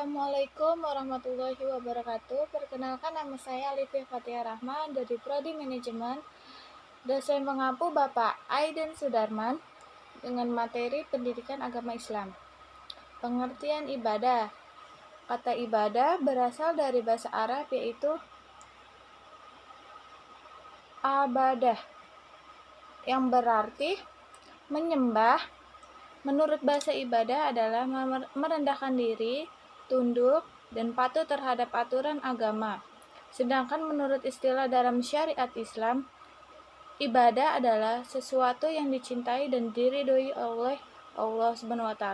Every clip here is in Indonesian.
Assalamualaikum warahmatullahi wabarakatuh. Perkenalkan, nama saya Alifia Fathia Rahman dari Prodi Manajemen. Dosen pengampu Bapak Aiden Sudarman dengan materi Pendidikan Agama Islam. Pengertian ibadah. Kata ibadah berasal dari bahasa Arab yaitu abadah yang berarti menyembah. Menurut bahasa ibadah adalah merendahkan diri, tunduk, dan patuh terhadap aturan agama. Sedangkan menurut istilah dalam syariat Islam, ibadah adalah sesuatu yang dicintai dan diridhoi oleh Allah SWT.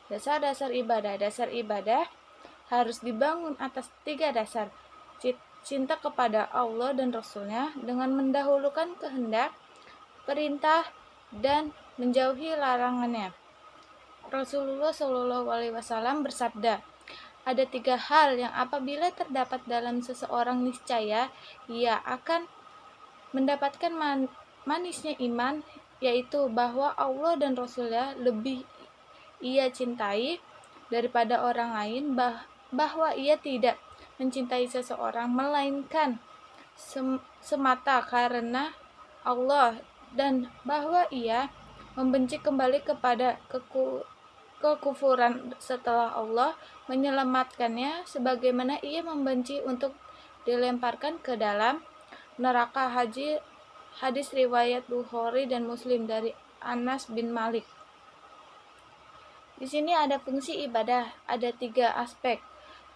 Dasar-dasar ibadah. Dasar ibadah harus dibangun atas 3 dasar. Cinta kepada Allah dan Rasul-Nya dengan mendahulukan kehendak, perintah, dan menjauhi larangannya. Rasulullah SAW bersabda, ada 3 hal yang apabila terdapat dalam seseorang niscaya ia akan mendapatkan manisnya iman, yaitu bahwa Allah dan Rasulnya lebih ia cintai daripada orang lain, bahwa ia tidak mencintai seseorang melainkan semata karena Allah, dan bahwa ia membenci kembali kepada kekufuran setelah Allah menyelamatkannya, sebagaimana ia membenci untuk dilemparkan ke dalam neraka. Hadis riwayat Bukhari dan Muslim dari Anas bin Malik. Di sini ada fungsi ibadah, ada 3 aspek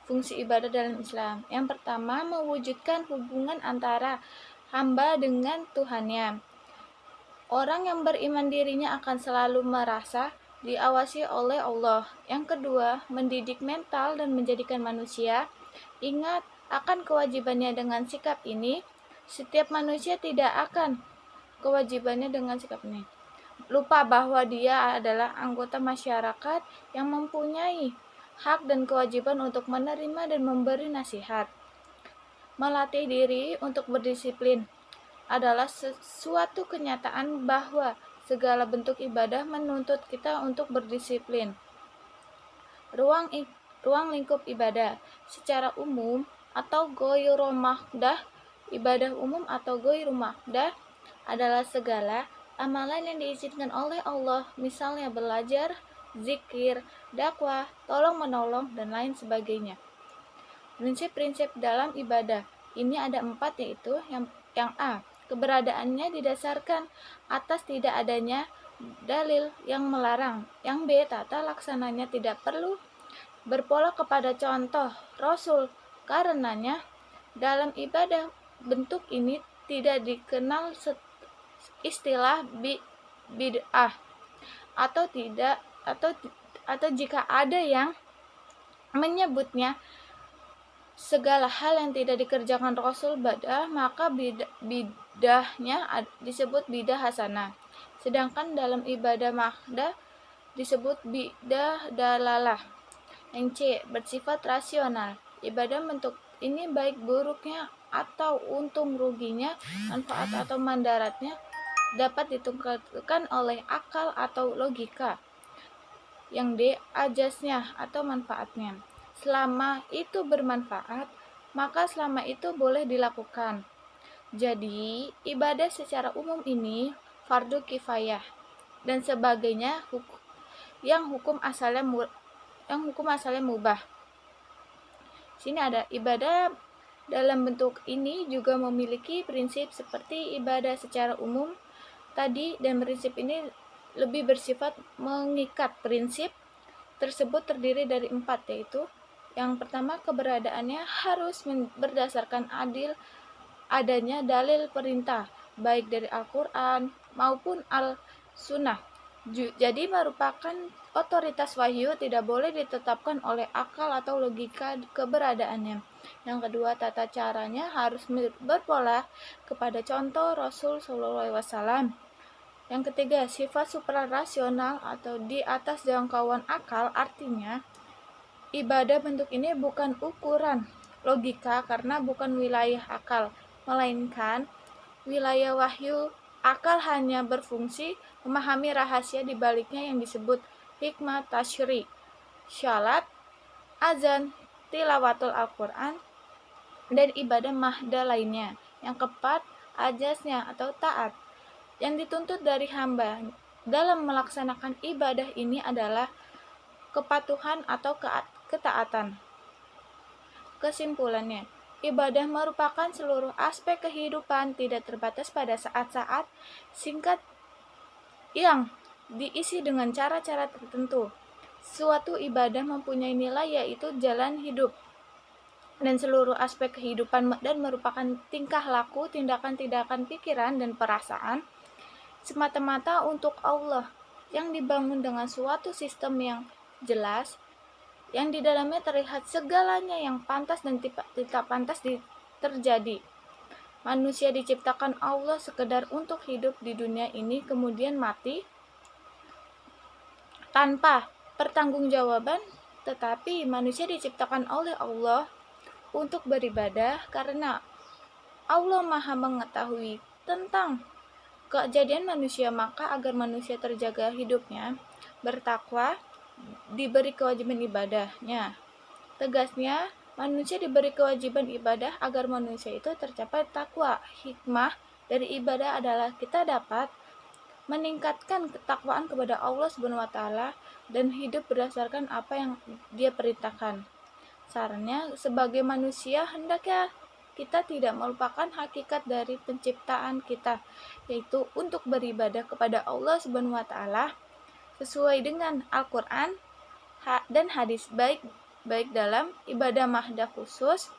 fungsi ibadah dalam Islam. Yang pertama, mewujudkan hubungan antara hamba dengan Tuhannya. Orang yang beriman dirinya akan selalu merasa diawasi oleh Allah. Yang kedua, mendidik mental dan menjadikan manusia ingat akan kewajibannya dengan sikap ini. Setiap manusia tidak akan kewajibannya dengan sikap ini. Lupa bahwa dia adalah anggota masyarakat yang mempunyai hak dan kewajiban untuk menerima dan memberi nasihat. Melatih diri untuk berdisiplin adalah suatu kenyataan bahwa segala bentuk ibadah menuntut kita untuk berdisiplin. Ruang lingkup ibadah secara umum atau ghairu mahdah. Ibadah umum atau ghairu mahdah adalah segala amalan yang diizinkan oleh Allah, misalnya belajar, zikir, dakwah, tolong-menolong, dan lain sebagainya. Prinsip-prinsip dalam ibadah ini ada 4, yaitu yang A. Keberadaannya didasarkan atas tidak adanya dalil yang melarang. Yang B. Tata laksananya tidak perlu berpola kepada contoh Rasul. Karenanya dalam ibadah bentuk ini tidak dikenal istilah bid'ah atau jika ada yang menyebutnya segala hal yang tidak dikerjakan Rasul bid'ah, maka bid'ahnya disebut bid'ah hasanah. Sedangkan dalam ibadah mahdah disebut bid'ah dalalah. Yang C. Bersifat rasional. Ibadah bentuk ini baik buruknya atau untung ruginya, manfaat atau mandaratnya dapat ditentukan oleh akal atau logika. Yang D. Ajasnya atau manfaatnya. Selama itu bermanfaat, maka selama itu boleh dilakukan. Jadi, ibadah secara umum ini fardu kifayah dan sebagainya yang hukum asalnya mubah. Sini ada ibadah dalam bentuk ini juga memiliki prinsip seperti ibadah secara umum tadi, dan prinsip ini lebih bersifat mengikat. Prinsip tersebut terdiri dari 4, yaitu yang pertama, keberadaannya harus berdasarkan adanya dalil perintah, baik dari Al-Quran maupun Al-Sunnah. Jadi merupakan otoritas wahyu, tidak boleh ditetapkan oleh akal atau logika keberadaannya. Yang kedua, tata caranya harus berpola kepada contoh Rasul SAW. Yang ketiga, sifat suprarasional atau di atas jangkauan akal, artinya ibadah bentuk ini bukan ukuran logika karena bukan wilayah akal, melainkan wilayah wahyu. Akal hanya berfungsi memahami rahasia di baliknya yang disebut hikmah tasyri. Syarat azan, tilawatul Al-Quran, dan ibadah mahda lainnya. Yang keempat, ajasnya atau taat. Yang dituntut dari hamba dalam melaksanakan ibadah ini adalah kepatuhan atau ketaatan. Kesimpulannya, ibadah merupakan seluruh aspek kehidupan, tidak terbatas pada saat-saat singkat yang diisi dengan cara-cara tertentu. Suatu ibadah mempunyai nilai yaitu jalan hidup dan seluruh aspek kehidupan dan merupakan tingkah laku, tindakan-tindakan pikiran dan perasaan semata-mata untuk Allah yang dibangun dengan suatu sistem yang jelas, yang di dalamnya terlihat segalanya yang pantas dan tidak pantas terjadi. Manusia diciptakan Allah sekedar untuk hidup di dunia ini kemudian mati tanpa pertanggungjawaban, tetapi manusia diciptakan oleh Allah untuk beribadah karena Allah Maha mengetahui tentang kejadian manusia, maka agar manusia terjaga hidupnya, bertakwa, diberi kewajiban ibadahnya. Tegasnya, manusia diberi kewajiban ibadah agar manusia itu tercapai takwa. Hikmah dari ibadah adalah kita dapat meningkatkan ketakwaan kepada Allah SWT dan hidup berdasarkan apa yang Dia perintahkan. Sarannya, sebagai manusia hendaknya kita tidak melupakan hakikat dari penciptaan kita, yaitu untuk beribadah kepada Allah SWT sesuai dengan Al-Quran dan hadis, baik dalam ibadah mahdah khusus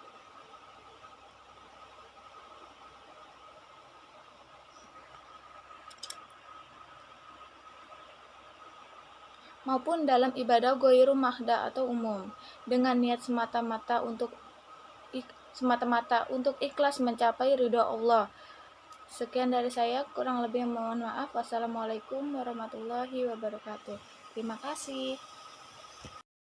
maupun dalam ibadah ghairu mahdah atau umum, dengan niat semata-mata untuk ikhlas mencapai ridho Allah. Sekian dari saya, kurang lebih mohon maaf. Wassalamualaikum warahmatullahi wabarakatuh. Terima kasih.